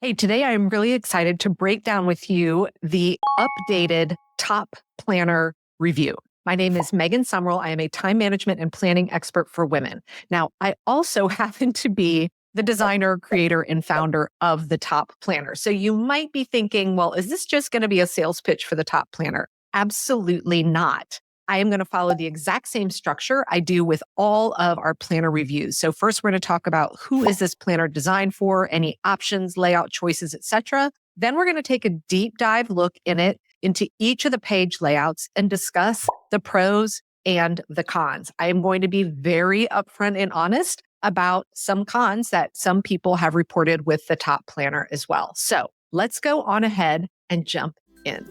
Hey, today I'm really excited to break down with you the updated Top Planner review. My name is Megan Sumrell. I am a time management and planning expert for women. Now, I also happen to be the designer, creator, and founder of the Top Planner. So you might be thinking, well, is this just going to be a sales pitch for the Top Planner? Absolutely not. I am going to follow the exact same structure I do with all of our planner reviews. So first, we're going to talk about who is this planner designed for, any options, layout choices, etc. Then we're going to take a deep dive look into each of the page layouts and discuss the pros and the cons. I am going to be very upfront and honest about some cons that some people have reported with the Top Planner as well. So let's go on ahead and jump in.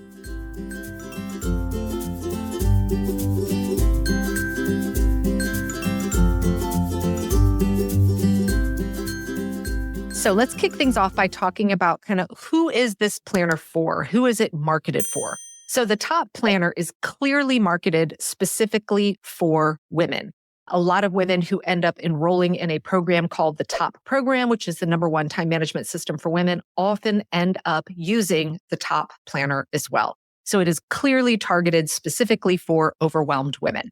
So let's kick things off by talking about kind of who is this planner for? Who is it marketed for? So the Top Planner is clearly marketed specifically for women. A lot of women who end up enrolling in a program called the Top Program, which is the #1 time management system for women, often end up using the Top Planner as well. So it is clearly targeted specifically for overwhelmed women.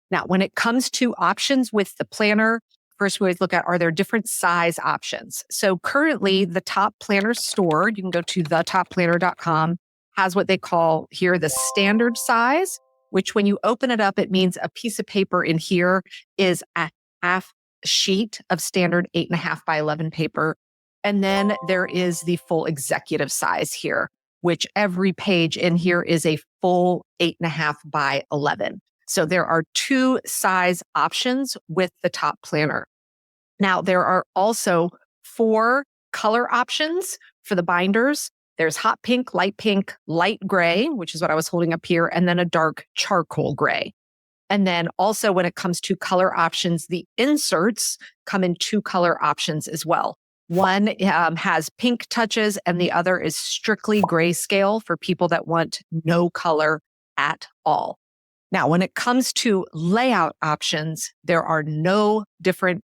Now, when it comes to options with the planner, first, we always look at, are there different size options? So currently, the Top Planner store, you can go to thetopplanner.com, has what they call here the standard size, which when you open it up, it means a piece of paper in here is a half sheet of standard 8.5 by 11 paper. And then there is the full executive size here, which every page in here is a full 8.5 by 11. So there are two size options with the Top Planner. Now, there are also 4 color options for the binders. There's hot pink, light gray, which is what I was holding up here, and then a dark charcoal gray. And then also when it comes to color options, the inserts come in 2 color options as well. One has pink touches and the other is strictly grayscale for people that want no color at all. Now, when it comes to layout options, there are no different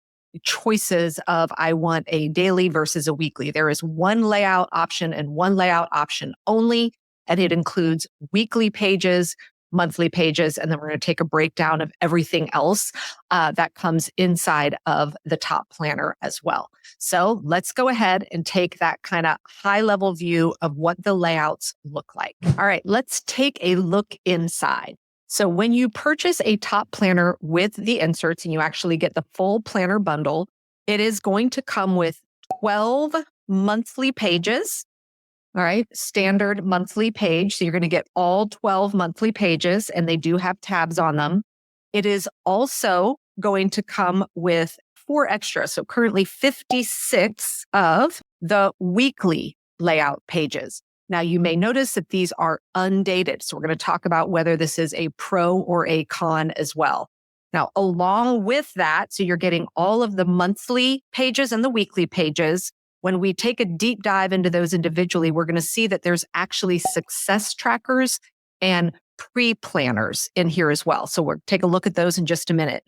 choices of I want a daily versus a weekly. There is one layout option and one layout option only, and it includes weekly pages, monthly pages, and then we're going to take a breakdown of everything else that comes inside of the Top Planner as well. So let's go ahead and take that kind of high level view of what the layouts look like. All right, let's take a look inside. So when you purchase a Top Planner with the inserts and you actually get the full planner bundle, it is going to come with 12 monthly pages. All right, standard monthly page. So you're going to get all 12 monthly pages and they do have tabs on them. It is also going to come with 4 extras. So currently 56 of the weekly layout pages. Now, you may notice that these are undated. So we're going to talk about whether this is a pro or a con as well. Now, along with that, so you're getting all of the monthly pages and the weekly pages. When we take a deep dive into those individually, we're going to see that there's actually success trackers and pre-planners in here as well. So we'll take a look at those in just a minute.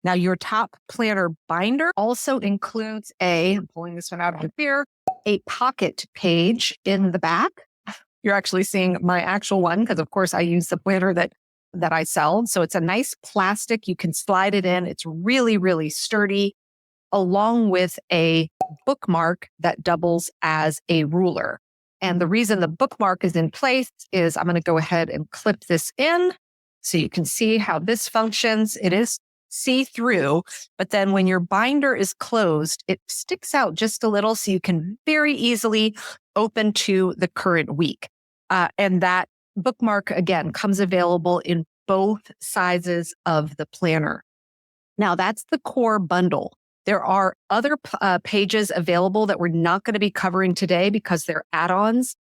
Now, your Top Planner binder also includes I'm pulling this one out of here, a pocket page in the back. You're actually seeing my actual one because, of course, I use the planner that I sell. So it's a nice plastic. You can slide it in. It's really, really sturdy, along with a bookmark that doubles as a ruler. And the reason the bookmark is in place is I'm going to go ahead and clip this in so you can see how this functions. It is see-through, but then when your binder is closed, it sticks out just a little so you can very easily open to the current week. And that bookmark, again, comes available in both sizes of the planner. Now, that's the core bundle. There are other pages available that we're not going to be covering today because they're add-ons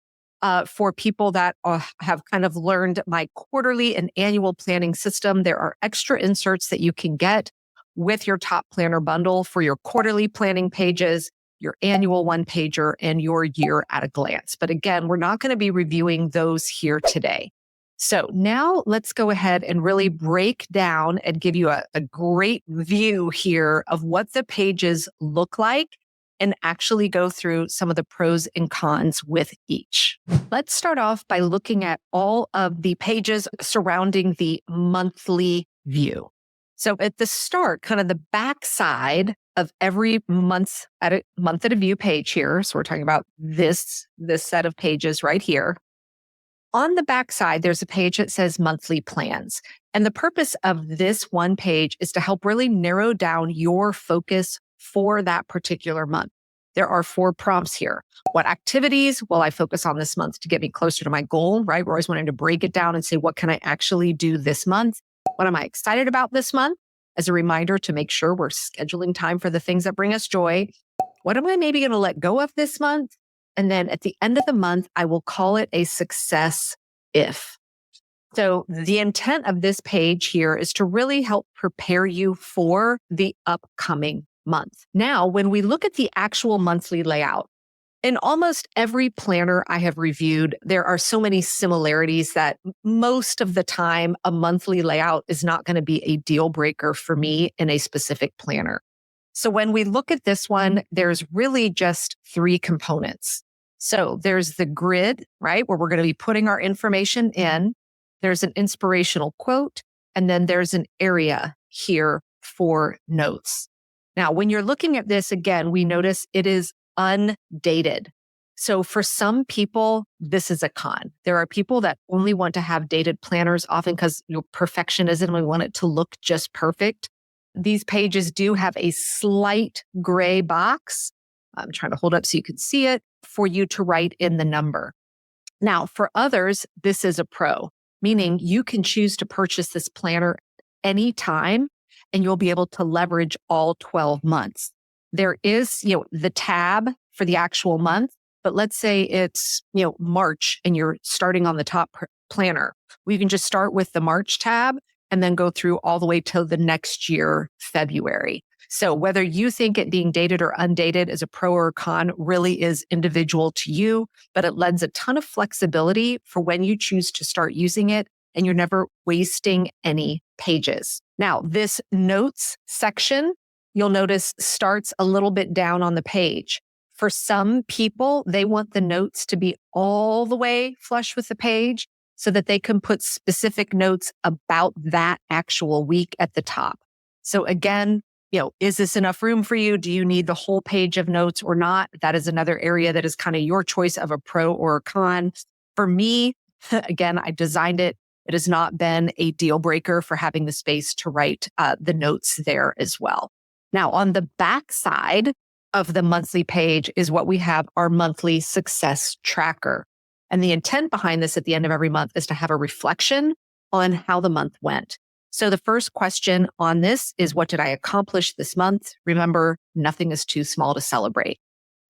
for people that have kind of learned my quarterly and annual planning system. There are extra inserts that you can get with your Top Planner bundle for your quarterly planning pages, your annual one-pager, and your year at a glance. But again, we're not going to be reviewing those here today. So now let's go ahead and really break down and give you a great view here of what the pages look like and actually go through some of the pros and cons with each. Let's start off by looking at all of the pages surrounding the monthly view. So at the start, kind of the back side of every month at a view page here. So we're talking about this set of pages right here. On the back side, there's a page that says monthly plans. And the purpose of this one page is to help really narrow down your focus for that particular month. There are 4 prompts here. What activities will I focus on this month to get me closer to my goal, right? We're always wanting to break it down and say, what can I actually do this month? What am I excited about this month? As a reminder to make sure we're scheduling time for the things that bring us joy. What am I maybe going to let go of this month? And then at the end of the month, I will call it a success if. So the intent of this page here is to really help prepare you for the upcoming month. Now, when we look at the actual monthly layout, in almost every planner I have reviewed, there are so many similarities that most of the time a monthly layout is not going to be a deal breaker for me in a specific planner. So when we look at this one, there's really just 3 components. So there's the grid, right, where we're going to be putting our information in. There's an inspirational quote, and then there's an area here for notes. Now, when you're looking at this again, we notice it is undated. So for some people, this is a con. There are people that only want to have dated planners, often because perfectionism, we want it to look just perfect. These pages do have a slight gray box. I'm trying to hold up so you can see it for you to write in the number. Now, for others, this is a pro, meaning you can choose to purchase this planner anytime and you'll be able to leverage all 12 months. There is, the tab for the actual month, but let's say it's, March and you're starting on the top planner. We can just start with the March tab and then go through all the way till the next year, February. So whether you think it being dated or undated is a pro or a con really is individual to you, but it lends a ton of flexibility for when you choose to start using it and you're never wasting any pages. Now, this notes section, you'll notice starts a little bit down on the page. For some people, they want the notes to be all the way flush with the page so that they can put specific notes about that actual week at the top. So again, is this enough room for you? Do you need the whole page of notes or not? That is another area that is kind of your choice of a pro or a con. For me, again, I designed it. It has not been a deal breaker for having the space to write the notes there as well. Now, on the back side of the monthly page is what we have our monthly success tracker. And the intent behind this at the end of every month is to have a reflection on how the month went. So the first question on this is, what did I accomplish this month? Remember, nothing is too small to celebrate.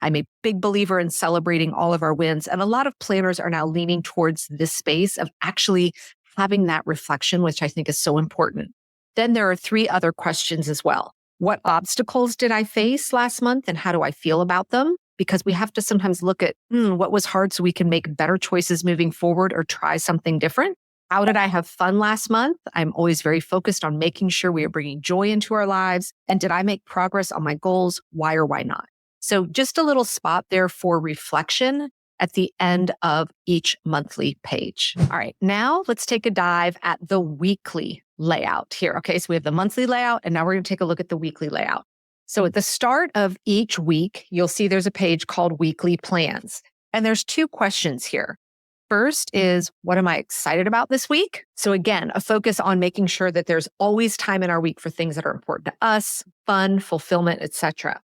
I'm a big believer in celebrating all of our wins. And a lot of planners are now leaning towards this space of actually having that reflection, which I think is so important. Then there are 3 other questions as well. What obstacles did I face last month and how do I feel about them? Because we have to sometimes look at what was hard so we can make better choices moving forward or try something different. How did I have fun last month? I'm always very focused on making sure we are bringing joy into our lives. And did I make progress on my goals? Why or why not? So just a little spot there for reflection at the end of each monthly page. All right, now let's take a dive at the weekly layout here. Okay, so we have the monthly layout, and now we're going to take a look at the weekly layout. So at the start of each week, you'll see there's a page called Weekly Plans. And there's 2 questions here. First is, what am I excited about this week? So again, a focus on making sure that there's always time in our week for things that are important to us, fun, fulfillment, etc.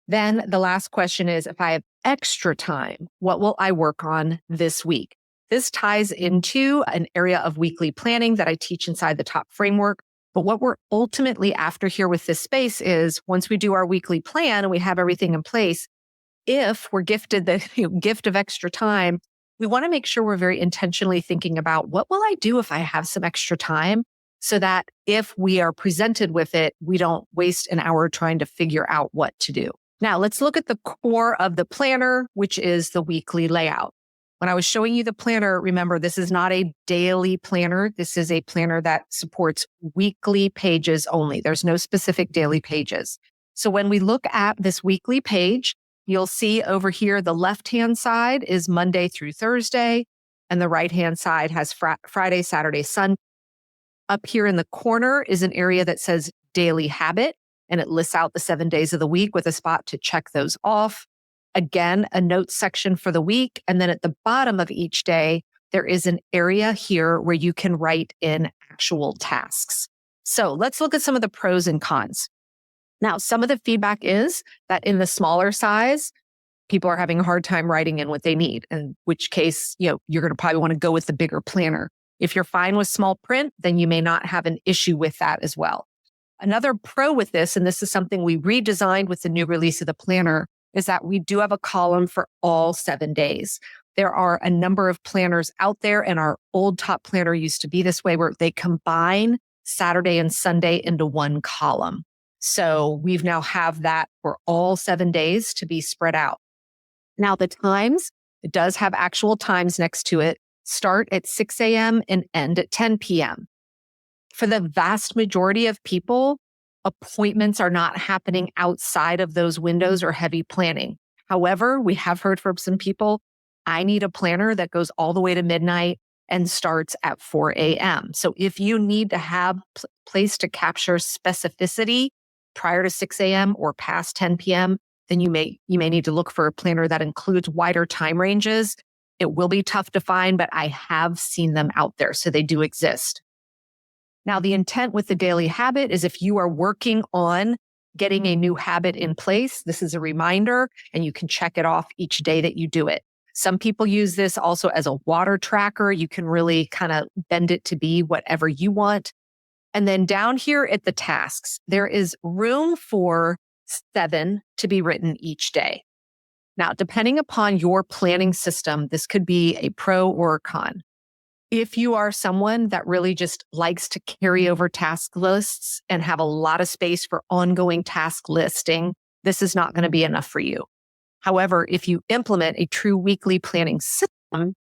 Then the last question is, if I have extra time, what will I work on this week? This ties into an area of weekly planning that I teach inside the top framework. But what we're ultimately after here with this space is, once we do our weekly plan and we have everything in place, if we're gifted the gift of extra time, we want to make sure we're very intentionally thinking about, what will I do if I have some extra time, so that if we are presented with it, we don't waste an hour trying to figure out what to do. Now, let's look at the core of the planner, which is the weekly layout. When I was showing you the planner, remember, this is not a daily planner. This is a planner that supports weekly pages only. There's no specific daily pages. So when we look at this weekly page, you'll see over here, the left-hand side is Monday through Thursday, and the right-hand side has Friday, Saturday, Sunday. Up here in the corner is an area that says daily habit, and it lists out the 7 days of the week with a spot to check those off. Again, a notes section for the week. And then at the bottom of each day, there is an area here where you can write in actual tasks. So let's look at some of the pros and cons. Now, some of the feedback is that in the smaller size, people are having a hard time writing in what they need, in which case, you're going to probably want to go with the bigger planner. If you're fine with small print, then you may not have an issue with that as well. Another pro with this, and this is something we redesigned with the new release of the planner, is that we do have a column for all 7 days. There are a number of planners out there, and our old top planner used to be this way, where they combine Saturday and Sunday into one column. So we've now have that for all 7 days to be spread out. Now the times, it does have actual times next to it, start at 6 a.m. and end at 10 p.m. For the vast majority of people, appointments are not happening outside of those windows or heavy planning. However, we have heard from some people, I need a planner that goes all the way to midnight and starts at 4 a.m. So if you need to have a place to capture specificity prior to 6 a.m. or past 10 p.m., then you may need to look for a planner that includes wider time ranges. It will be tough to find, but I have seen them out there, so they do exist. Now, the intent with the daily habit is if you are working on getting a new habit in place, this is a reminder, and you can check it off each day that you do it. Some people use this also as a water tracker. You can really kind of bend it to be whatever you want. And then down here at the tasks, there is room for 7 to be written each day. Now, depending upon your planning system, this could be a pro or a con. If you are someone that really just likes to carry over task lists and have a lot of space for ongoing task listing, this is not going to be enough for you. However, if you implement a true weekly planning system,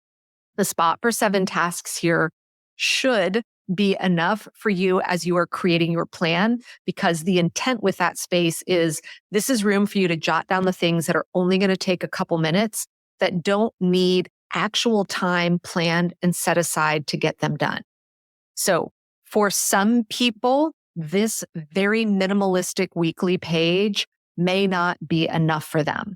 the spot for 7 tasks here should be enough for you as you are creating your plan, because the intent with that space is this is room for you to jot down the things that are only going to take a couple minutes that don't need actual time planned and set aside to get them done. So for some people, this very minimalistic weekly page may not be enough for them.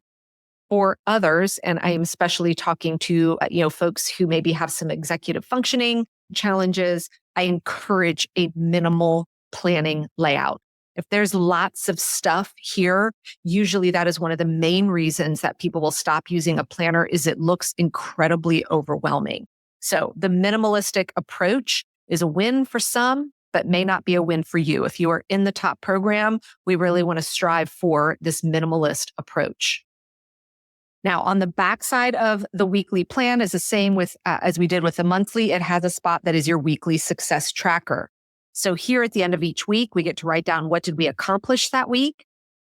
For others, and I am especially talking to folks who maybe have some executive functioning challenges, I encourage a minimal planning layout. If there's lots of stuff here, usually that is one of the main reasons that people will stop using a planner is it looks incredibly overwhelming. So the minimalistic approach is a win for some, but may not be a win for you. If you are in the top program, we really want to strive for this minimalist approach. Now, on the backside of the weekly plan is the same with as we did with the monthly. It has a spot that is your weekly success tracker. So here at the end of each week, we get to write down what did we accomplish that week.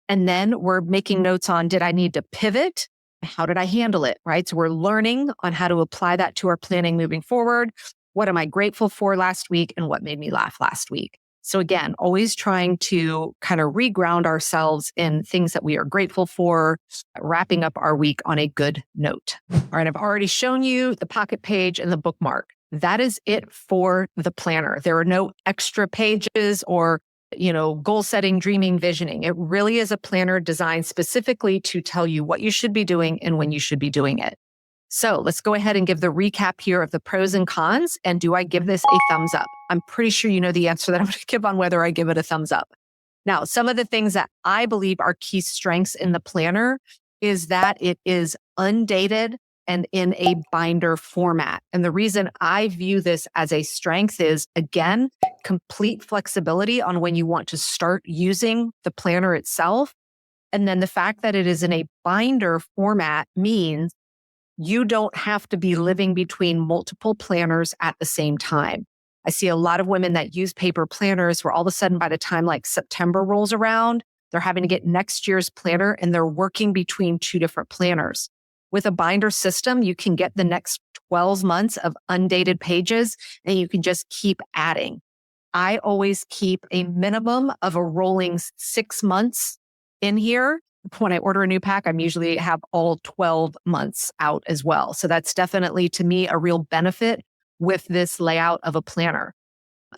And then we're making notes on, did I need to pivot? How did I handle it, right? So we're learning on how to apply that to our planning moving forward. What am I grateful for last week and what made me laugh last week? So again, always trying to kind of reground ourselves in things that we are grateful for, wrapping up our week on a good note. All right, I've already shown you the pocket page and the bookmark. That is it for the planner. There are no extra pages or, goal setting, dreaming, visioning. It really is a planner designed specifically to tell you what you should be doing and when you should be doing it. So let's go ahead and give the recap here of the pros and cons. And do I give this a thumbs up? I'm pretty sure you know the answer that I'm going to give on whether I give it a thumbs up. Now, some of the things that I believe are key strengths in the planner is that it is undated and in a binder format. And the reason I view this as a strength is, again, complete flexibility on when you want to start using the planner itself. And then the fact that it is in a binder format means you don't have to be living between multiple planners at the same time. I see a lot of women that use paper planners where all of a sudden by the time like September rolls around, they're having to get next year's planner and they're working between 2 different planners. With a binder system, you can get the next 12 months of undated pages and you can just keep adding. I always keep a minimum of a rolling 6 months in here when I order a new pack, I'm usually have all 12 months out as well. So that's definitely to me a real benefit with this layout of a planner.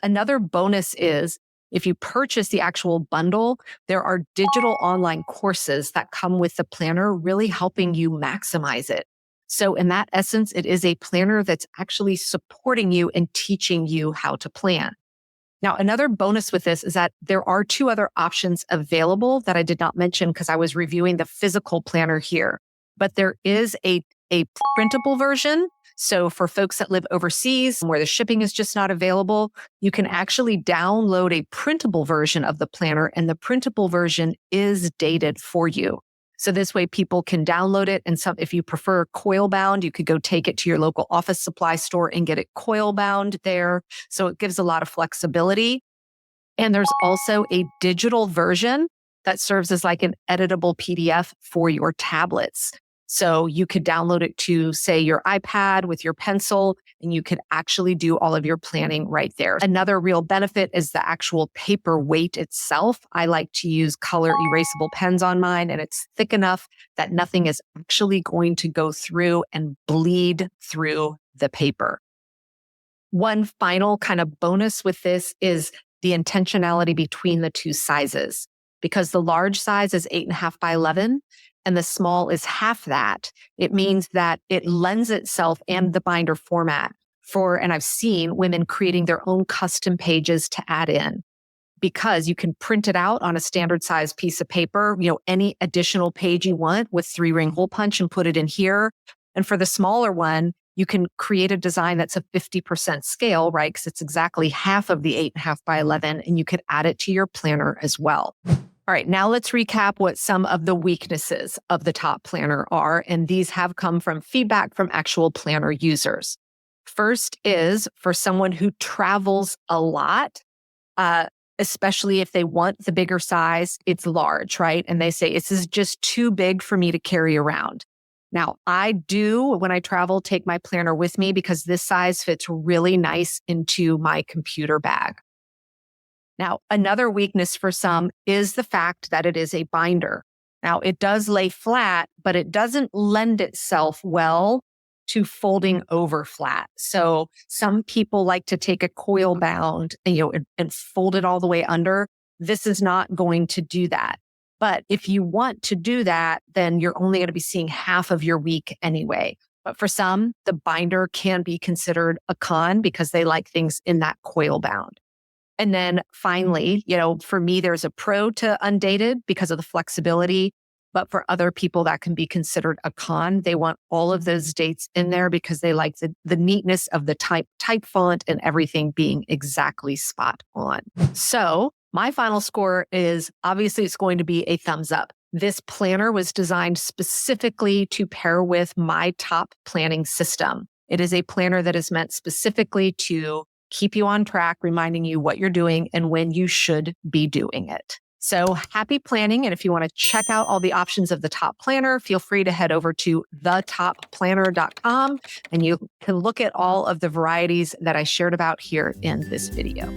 Another bonus is if you purchase the actual bundle, there are digital online courses that come with the planner, really helping you maximize it. So in that essence, it is a planner that's actually supporting you and teaching you how to plan. Now, another bonus with this is that there are two other options available that I did not mention because I was reviewing the physical planner here. But there is a printable version. So for folks that live overseas where the shipping is just not available, you can actually download a printable version of the planner, and the printable version is dated for you. So this way people can download it. And if you prefer coil bound, you could go take it to your local office supply store and get it coil bound there. So it gives a lot of flexibility. And there's also a digital version that serves as like an editable PDF for your tablets. So you could download it to, say, your iPad with your pencil, and you could actually do all of your planning right there. Another real benefit is the actual paper weight itself. I like to use color erasable pens on mine, and it's thick enough that nothing is actually going to go through and bleed through the paper. One final kind of bonus with this is the intentionality between the two sizes, because the large size is 8.5 by 11 and the small is half that. It means that it lends itself and the binder format for, and I've seen women creating their own custom pages to add in, because you can print it out on a standard size piece of paper, any additional page you want with 3-ring hole punch and put it in here. And for the smaller one, you can create a design that's a 50% scale, right? Because it's exactly half of the 8.5 by 11, and you could add it to your planner as well. All right, now let's recap what some of the weaknesses of the top planner are, and these have come from feedback from actual planner users. First is for someone who travels a lot, especially if they want the bigger size, it's large, right? And they say, this is just too big for me to carry around. Now, I do, when I travel, take my planner with me because this size fits really nice into my computer bag. Now, another weakness for some is the fact that it is a binder. Now, it does lay flat, but it doesn't lend itself well to folding over flat. So some people like to take a coil bound and fold it all the way under. This is not going to do that. But if you want to do that, then you're only going to be seeing half of your week anyway. But for some, the binder can be considered a con because they like things in that coil bound. And then finally, for me, there's a pro to undated because of the flexibility. But for other people, that can be considered a con. They want all of those dates in there because they like the neatness of the type font and everything being exactly spot on. So my final score is obviously it's going to be a thumbs up. This planner was designed specifically to pair with my top planning system. It is a planner that is meant specifically to keep you on track, reminding you what you're doing and when you should be doing it. So happy planning. And if you want to check out all the options of the top planner, feel free to head over to thetopplanner.com and you can look at all of the varieties that I shared about here in this video.